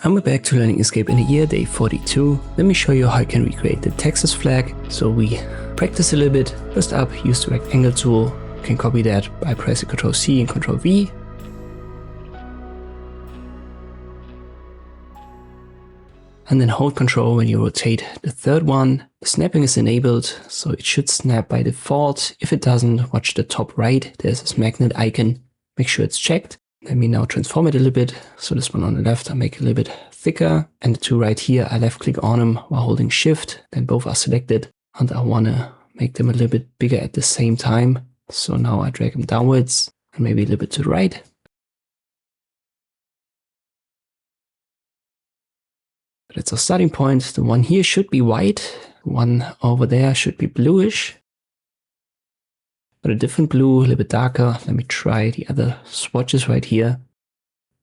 And we're back to learning Inkscape in the year day 42. Let me show you how I can recreate the Texas flag. So we practice a little bit. First up, use the rectangle tool. You can copy that by pressing Ctrl C and Ctrl V. And then hold Ctrl when you rotate the third one. The snapping is enabled, so it should snap by default. If it doesn't, watch the top right. There's this magnet icon. Make sure it's checked. Let me now transform it a little bit. So this one on the left, I make it a little bit thicker. And the two right here, I left click on them while holding Shift. Then both are selected. And I want to make them a little bit bigger at the same time. So now I drag them downwards and maybe a little bit to the right. That's our starting point. The one here should be white. The one over there should be bluish. But a different blue, a little bit darker. Let me try the other swatches right here.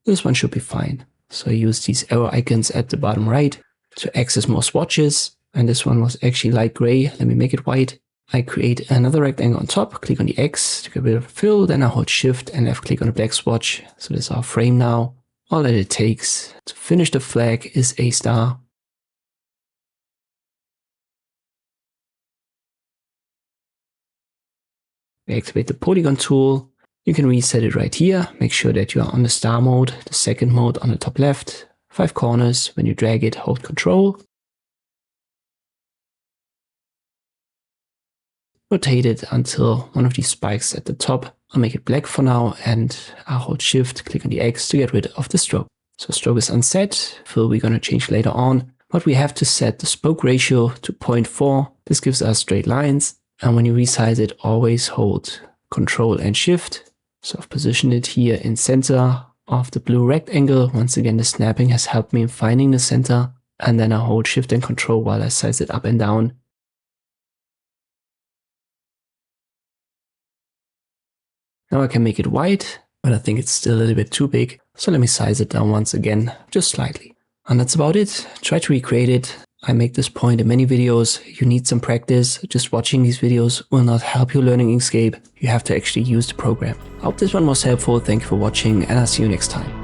This one should be fine. So I use these arrow icons at the bottom right to access more swatches. And this one was actually light gray. Let me make it white. I create another rectangle on top, click on the X to get rid of fill. Then I hold Shift and left click on the black swatch. So this is our frame now. All that it takes to finish the flag is a star. We activate the polygon tool. You can reset it right here. Make sure that you are on the star mode, the second mode on the top left. 5 corners. When you drag it, hold Ctrl. Rotate it until one of these spikes at the top. I'll make it black for now and I'll hold Shift, click on the X to get rid of the stroke. So stroke is unset. Fill we're going to change later on. But we have to set the spoke ratio to 0.4. This gives us straight lines. And when you resize it, always hold Ctrl and Shift. So I've positioned it here in center of the blue rectangle. Once again, the snapping has helped me in finding the center. And then I hold Shift and Ctrl while I size it up and down. Now I can make it white, but I think it's still a little bit too big. So let me size it down once again, just slightly. And that's about it. Try to recreate it. I make this point in many videos. You need some practice. Just watching these videos will not help you learning Inkscape. You have to actually use the program. I hope this one was helpful. Thank you for watching and I'll see you next time.